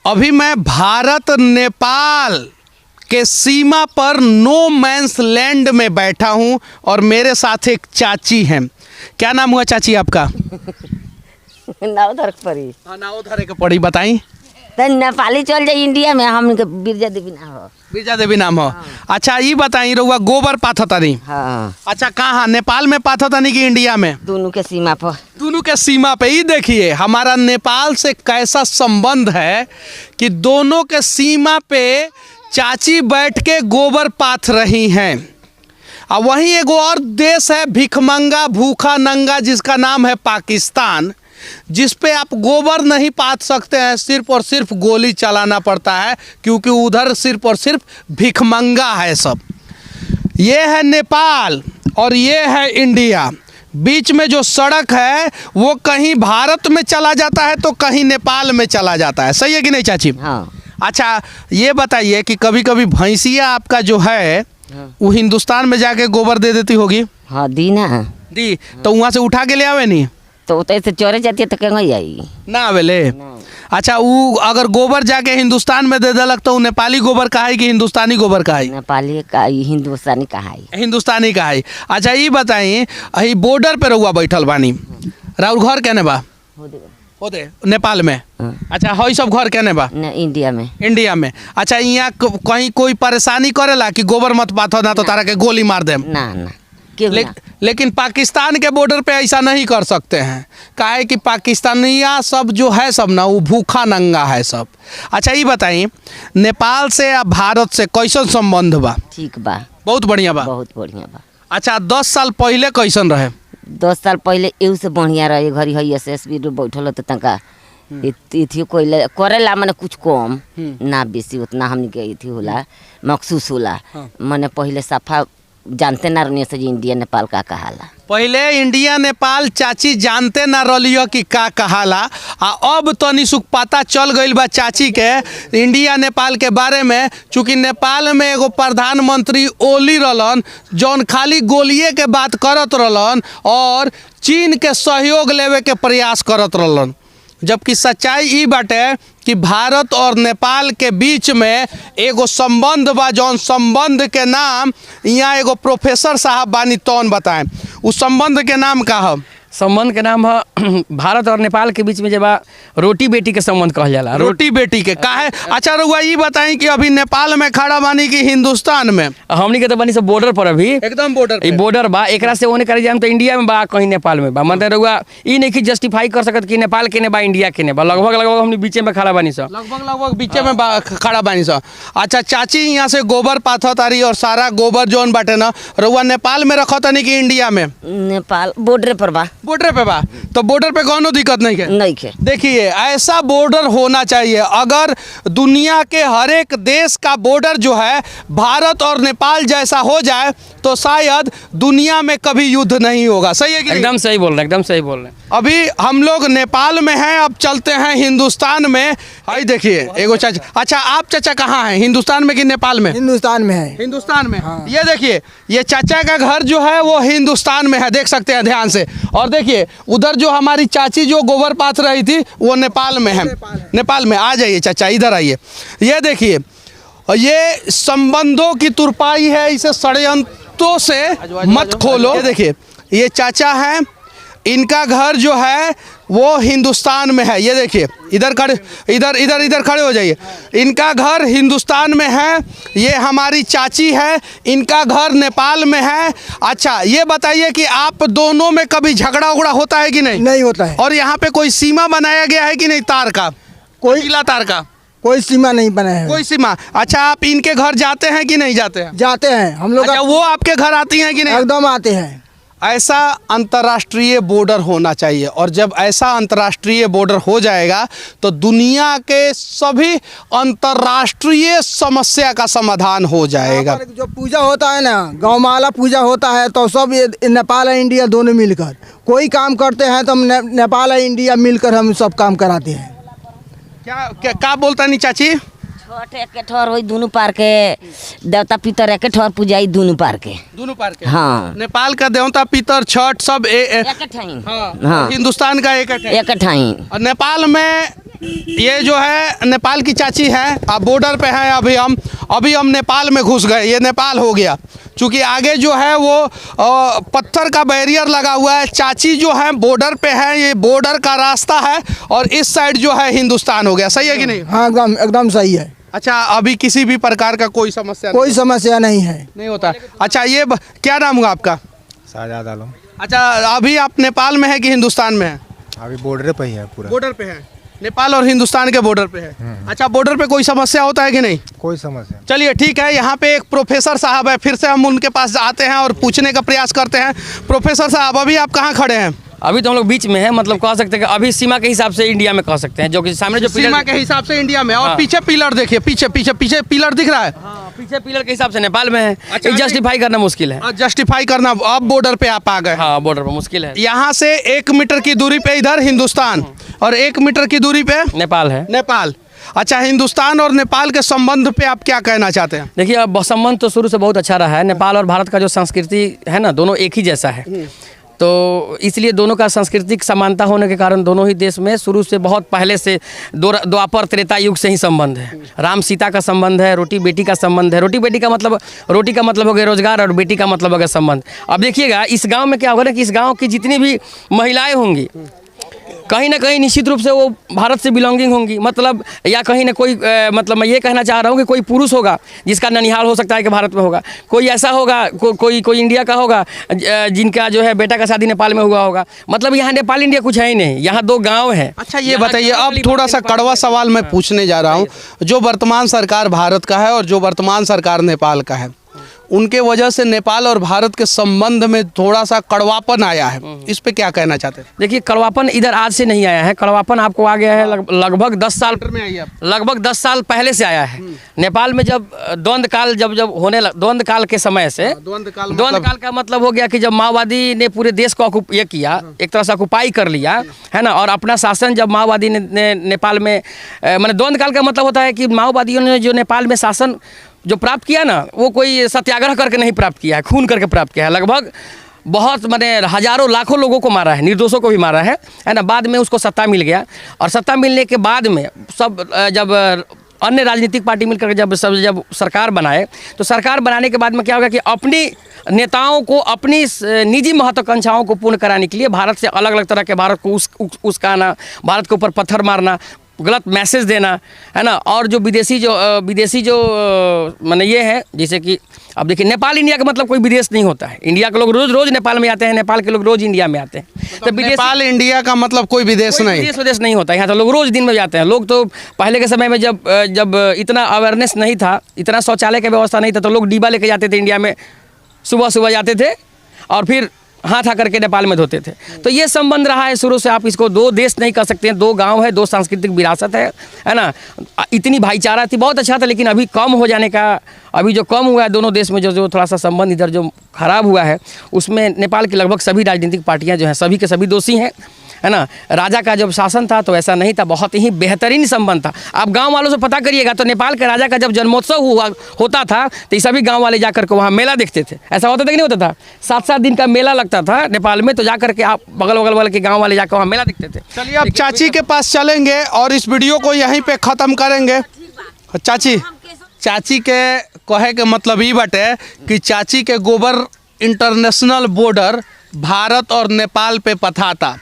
अभी मैं भारत नेपाल के सीमा पर नो मैंस लैंड में बैठा हूं और मेरे साथ एक चाची हैं। क्या नाम हुआ चाची आपका? नाउधर पड़ी। हाँ, नाउधर के पड़ी, बताई। तो नेपाली चल जाए इंडिया में, हम बिरजा देवी ना हो। बिरजा देवी नाम हो। अच्छा ये बताई, रहुआ गोबर पाथतानी। हाँ। अच्छा कहाँ, नेपाल में पाथतानी कि इंडिया में? दोनों के सीमा पर। दोनों के सीमा पे। ही देखिए हमारा नेपाल से कैसा संबंध है कि दोनों के सीमा पे चाची बैठ के गोबर पाथ रही हैं। और वहीं एक और देश है भिखमंगा भूखा नंगा जिसका नाम है पाकिस्तान, जिस पे आप गोबर नहीं पाथ सकते हैं, सिर्फ और सिर्फ गोली चलाना पड़ता है क्योंकि उधर सिर्फ और सिर्फ भिखमंगा है सब। ये है नेपाल और ये है इंडिया। बीच में जो सड़क है वो कहीं भारत में चला जाता है तो कहीं नेपाल में चला जाता है। सही है कि नहीं चाची? हाँ। अच्छा ये बताइए कि कभी कभी भैंसिया आपका जो है वो हिंदुस्तान में जाके गोबर दे देती होगी? हाँ दी ना। दी तो वहाँ से उठा के ले आवे नहीं? तो ऐसे चोरे जाती है तो क्या आई ना आवेले। अच्छा वो अगर गोबर जाके हिंदुस्तान में दे देलक तो नेपाली गोबर कहा है कि हिंदुस्तानी गोबर कहा है? नेपाली का हिंदुस्तानी कहा है। हिंदुस्तानी कहा है। अच्छा ये बताइए, अही बॉर्डर पे रहुआ बैठल बानी, राउर घर केने बा? होदे नेपाल में। अच्छा हई सब घर केने बा? इंडिया में। इंडिया में। अच्छा यहाँ कहीं कोई परेशानी करेला कि गोबर मत पाथो ना तो तारा के गोली मार देम? ना ना। लेकिन पाकिस्तान के बॉर्डर पे ऐसा नहीं कर सकते हैं, काहे कि पाकिस्तानिया सब जो है सब ना वो भूखा नंगा है सब। अच्छा ये बताइए, नेपाल से या भारत से कैसन संबंध बा? ठीक बा, बहुत बढ़िया बा। बहुत बढ़िया बा। अच्छा 10 साल पहले कैसन रहे? 10 साल पहले एहू से बढ़िया रहे। घड़ी है एसएसबी बैठल तो तनका इथी कोई करेला माने कुछ कम ना बेसी उतना हमने के इथी होला महसूस होला। माने पहले सफा जानते ना रहनी से इंडिया नेपाल का कहाला। पहले इंडिया नेपाल चाची जानते ना रहियो कि का कहाला, आ अब तनी सुख पता चल गई बा चाची के इंडिया नेपाल के बारे में। चूँकि नेपाल में एगो प्रधानमंत्री ओली रहलन जौन खाली गोलिये के बात करत रहलन और चीन के सहयोग लेवे के प्रयास करत रहलन, जबकि सच्चाई ई बाटे कि भारत और नेपाल के बीच में एगो संबंध बा, जौन संबंध के नाम यहाँ एगो प्रोफेसर साहब बानी तौन बताएं। उस संबंध के नाम का है? संबंध के नाम है भारत और नेपाल के बीच में जब रोटी बेटी के संबंध कहल जाला। रोटी बेटी के काहे? अच्छा रउआ ये बताई कि अभी नेपाल में खड़ा बानी कि हिंदुस्तान में? हमनी के तो बनी सब बॉर्डर पर, अभी एकदम बॉर्डर पे। बॉर्डर बा, एकरा से ओने करे जाम तो इंडिया में बा कहीं नेपाल में बा। मतलब रउआ ई नहीं कि जस्टिफाई कर सकत कि नेपाल के ने बा इंडिया के ने बा। लगभग लगभग हमनी बीचे में खड़ा बानी सब। लगभग बीचे में खड़ा बानी सब। अच्छा चाची यहाँ से गोबर पाथत तारी और सारा गोबर जौन बाटे ना रउआ नेपाल में रखत नहीं कि इंडिया में? नेपाल बॉर्डर पर बा। बॉर्डर पे बा तो बॉर्डर पे कोनो दिक्कत नहीं है? नहीं है। देखिए ऐसा बॉर्डर होना चाहिए। अगर दुनिया के हर एक देश का बॉर्डर जो है भारत और नेपाल जैसा हो जाए तो शायद दुनिया में कभी युद्ध नहीं होगा। सही है कि एकदम सही बोल रहे, एकदम सही बोल रहे। अभी हम लोग नेपाल में हैं, अब चलते हैं हिंदुस्तान में। हाई देखिए एगो चाचा। अच्छा आप चाचा कहाँ हैं, हिंदुस्तान में कि नेपाल में? हिंदुस्तान में है। हिंदुस्तान में। हाँ। ये देखिए ये चाचा का घर जो है वो हिंदुस्तान में है, देख सकते हैं ध्यान से। और देखिए उधर जो हमारी चाची जो गोबर पाथ रही थी वो नेपाल में है। नेपाल में। आ जाइए चाचा इधर आइए। ये देखिए ये संबंधों की तुरपाई है, इसे षड्यंत्रों से मत खोलो। ये देखिए ये चाचा हैं, इनका घर जो है वो हिंदुस्तान में है। ये देखिए इधर खड़े, इधर खड़े हो जाइए। इनका घर हिंदुस्तान में है। ये हमारी चाची है, इनका घर नेपाल में है। अच्छा ये बताइए कि आप दोनों में कभी झगड़ा उगड़ा होता है कि नहीं? नहीं होता है। और यहाँ पे कोई सीमा बनाया गया है कि नहीं तार का? कोई गीला तार का कोई सीमा नहीं बनाया है। कोई सीमा। अच्छा आप इनके घर जाते हैं कि नहीं जाते हैं? जाते हैं हम लोग। अच्छा वो आपके घर आती हैं कि नहीं? एकदम आते हैं। ऐसा अंतर्राष्ट्रीय बॉर्डर होना चाहिए और जब ऐसा अंतर्राष्ट्रीय बॉर्डर हो जाएगा तो दुनिया के सभी अंतर्राष्ट्रीय समस्या का समाधान हो जाएगा। जो पूजा होता है ना, गौमाला पूजा होता है तो सब ये नेपाल और इंडिया दोनों मिलकर कोई काम करते हैं तो नेपाल और इंडिया मिलकर हम सब काम कराते हैं। क्या बोलता नहीं चाची? छठ एक ठौर होई दोनों पार के, देवता पितर एक ठौर पूजाई दोनों पार के। दोनों पार के। हाँ। नेपाल का देवता पितर छठ सब एक ठाई। हाँ। हिंदुस्तान का एक ठाई। और नेपाल में ये जो है नेपाल की चाची हैं, आप बॉर्डर पे हैं। अभी हम नेपाल में घुस गए, ये नेपाल हो गया। चूँकि आगे जो है वो पत्थर का बैरियर लगा हुआ है। चाची जो है बॉर्डर पे है, ये बॉर्डर का रास्ता है और इस साइड जो है हिंदुस्तान हो गया। सही है कि नहीं? हाँ एकदम एकदम सही है। अच्छा, अभी किसी भी प्रकार का कोई समस्या कोई समस्या नहीं है। नहीं होता। अच्छा, ये क्या नाम हुआ आपका? शाहजाद आलम। अच्छा, अभी आप नेपाल में है कि हिंदुस्तान में है? अभी बॉर्डर पे ही है पूरा। बॉर्डर पे है, नेपाल और हिंदुस्तान के बॉर्डर पे है। अच्छा, बॉर्डर पे कोई समस्या होता है कि नहीं? कोई समस्या। चलिए ठीक है, यहाँ पे एक प्रोफेसर साहब है, फिर से हम उनके पास आते हैं और पूछने का प्रयास करते हैं। प्रोफेसर साहब, अभी आप कहाँ खड़े हैं? अभी तो हम लोग बीच में है, मतलब कह सकते हैं कि अभी सीमा के हिसाब से इंडिया में कह सकते हैं, जो कि सामने जो सीमा के हिसाब से इंडिया में। और हाँ। पीछे पिलर देखिए, पीछे पीछे पीछे पिलर दिख रहा है। हाँ, पीछे पिलर के हिसाब से नेपाल में है। अच्छा, जस्टिफाई करना मुश्किल है। जस्टिफाई करना, अब बॉर्डर पे आप आ गए। हाँ, बॉर्डर पर मुश्किल है। यहाँ से 1 मीटर की दूरी पे इधर हिंदुस्तान और 1 मीटर की दूरी पे नेपाल है। नेपाल। अच्छा, हिंदुस्तान और नेपाल के संबंध पे आप क्या कहना चाहते हैं? देखिए, अब संबंध तो शुरू से बहुत अच्छा रहा है। नेपाल और भारत का जो संस्कृति है ना, दोनों एक ही जैसा है। तो इसलिए दोनों का सांस्कृतिक समानता होने के कारण दोनों ही देश में शुरू से बहुत पहले से द्वापर त्रेता युग से ही संबंध है। राम सीता का संबंध है, रोटी बेटी का संबंध है। रोटी का मतलब हो गया रोजगार और बेटी का मतलब हो गया संबंध। अब देखिएगा इस गांव में क्या होगा ना कि इस गांव की जितनी भी महिलाएं होंगी कहीं ना कहीं निश्चित रूप से वो भारत से बिलोंगिंग होंगी। मतलब या कहीं ना कोई मतलब मैं ये कहना चाह रहा हूँ कि कोई पुरुष होगा जिसका ननिहाल हो सकता है कि भारत में होगा, कोई ऐसा होगा कोई इंडिया का होगा जिनका जो है बेटा का शादी नेपाल में हुआ होगा। मतलब यहाँ नेपाल इंडिया कुछ है ही नहीं, यहाँ 2 गांव हैं। अच्छा, ये बताइए, अब थोड़ा सा कड़वा सवाल मैं पूछने जा रहा हूँ। जो वर्तमान सरकार भारत का है और जो वर्तमान सरकार नेपाल का है, उनके वजह से नेपाल और भारत के संबंध में थोड़ा सा कड़वापन आया है। इस पे क्या कहना चाहते हैं? देखिए, कड़वापन इधर आज से नहीं आया है। कड़वापन आपको आ गया है लगभग 10 साल में आई है। लगभग 10 साल पहले से आया है। नेपाल में जब द्वंद्व काल जब होने द्वंद्व काल के समय से द्वंद्व काल का मतलब हो गया कि जब माओवादी ने पूरे देश को ये किया, एक तरह से ऑक्युपाई कर लिया है ना, और अपना शासन जब माओवादी ने नेपाल में मैंने द्वंद्व काल का मतलब होता है कि माओवादियों ने जो नेपाल में शासन जो प्राप्त किया ना, वो कोई सत्याग्रह करके नहीं प्राप्त किया है, खून करके प्राप्त किया है। लगभग बहुत मैंने हजारों लाखों लोगों को मारा है, निर्दोषों को भी मारा है ना। बाद में उसको सत्ता मिल गया और सत्ता मिलने के बाद में सब जब अन्य राजनीतिक पार्टी मिलकर जब सरकार बनाए, तो सरकार बनाने के बाद में क्या होगा कि अपनी नेताओं को अपनी निजी महत्वाकांक्षाओं को पूर्ण कराने के लिए भारत से अलग अलग तरह के भारत को उस्काना, भारत के ऊपर पत्थर मारना, गलत मैसेज देना है ना। और जो विदेशी जो माने ये है, जैसे कि अब देखिए नेपाल इंडिया का मतलब कोई विदेश नहीं होता है। इंडिया के लोग रोज नेपाल में आते हैं, नेपाल के लोग रोज इंडिया में आते हैं। तो नेपाल इंडिया का मतलब कोई विदेश नहीं, विदेश नहीं होता। यहाँ तो लोग रोज दिन में जाते हैं। लोग तो पहले के समय में जब इतना अवेयरनेस नहीं था, इतना शौचालय की व्यवस्था नहीं था, तो लोग डिब्बा लेके जाते थे इंडिया में, सुबह जाते थे और फिर हाथ आकर के नेपाल में धोते थे। तो ये संबंध रहा है शुरू से। आप इसको 2 देश नहीं कह सकते हैं, 2 गांव है, 2 सांस्कृतिक विरासत है ना। इतनी भाईचारा थी, बहुत अच्छा था, लेकिन अभी कम हो जाने का, अभी जो कम हुआ है दोनों देश में, जो थोड़ा सा संबंध इधर जो खराब हुआ है, उसमें नेपाल की लगभग सभी राजनीतिक पार्टियां जो हैं सभी के सभी दोषी हैं, है ना। राजा का जब शासन था तो ऐसा नहीं था, बहुत ही बेहतरीन संबंध था। आप गांव वालों से पता करिएगा तो नेपाल के राजा का जब जन्मोत्सव होता था तो ये सभी गांव वाले जाकर के वहाँ मेला देखते थे। ऐसा होता था कि नहीं होता था? 7-7 दिन का मेला लगता था नेपाल में, तो जाकर के आप बगल वाले के गाँव वाले जाकर वहाँ मेला देखते थे। चलिए, अब चाची के पास चलेंगे और इस वीडियो को यहीं पे ख़त्म करेंगे। चाची के कहे के मतलब ये बाटे कि चाची के गोबर इंटरनेशनल बॉर्डर भारत और नेपाल पे पथाता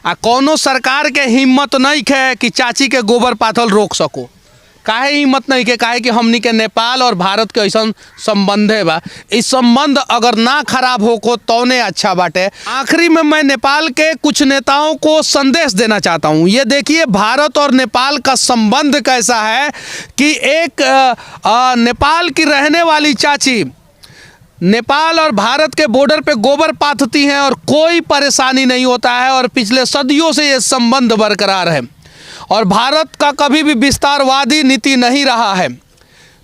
आ कोनो सरकार के हिम्मत नहीं है कि चाची के गोबर पाथल रोक सको। काहे हिम्मत नहीं के? काहे कि हमनी के नेपाल और भारत के ऐसा संबंध है बा। इस संबंध अगर ना खराब हो को तौने अच्छा बाटे। आखिरी में मैं नेपाल के कुछ नेताओं को संदेश देना चाहता हूँ। ये देखिए, भारत और नेपाल का संबंध कैसा है कि एक नेपाल की रहने वाली चाची नेपाल और भारत के बॉर्डर पे गोबर पाथती हैं और कोई परेशानी नहीं होता है, और पिछले सदियों से ये संबंध बरकरार है और भारत का कभी भी विस्तारवादी नीति नहीं रहा है।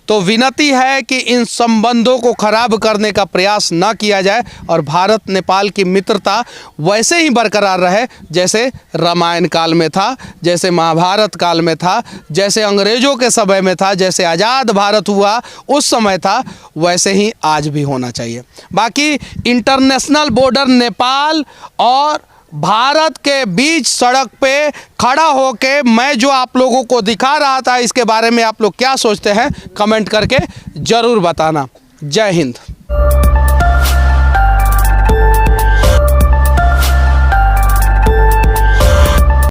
तो विनती है कि इन संबंधों को खराब करने का प्रयास न किया जाए और भारत नेपाल की मित्रता वैसे ही बरकरार रहे जैसे रामायण काल में था, जैसे महाभारत काल में था, जैसे अंग्रेज़ों के समय में था, जैसे आज़ाद भारत हुआ उस समय था, वैसे ही आज भी होना चाहिए। बाकी इंटरनेशनल बॉर्डर नेपाल और भारत के बीच सड़क पे खड़ा होके मैं जो आप लोगों को दिखा रहा था, इसके बारे में आप लोग क्या सोचते हैं कमेंट करके ज़रूर बताना। जय हिंद।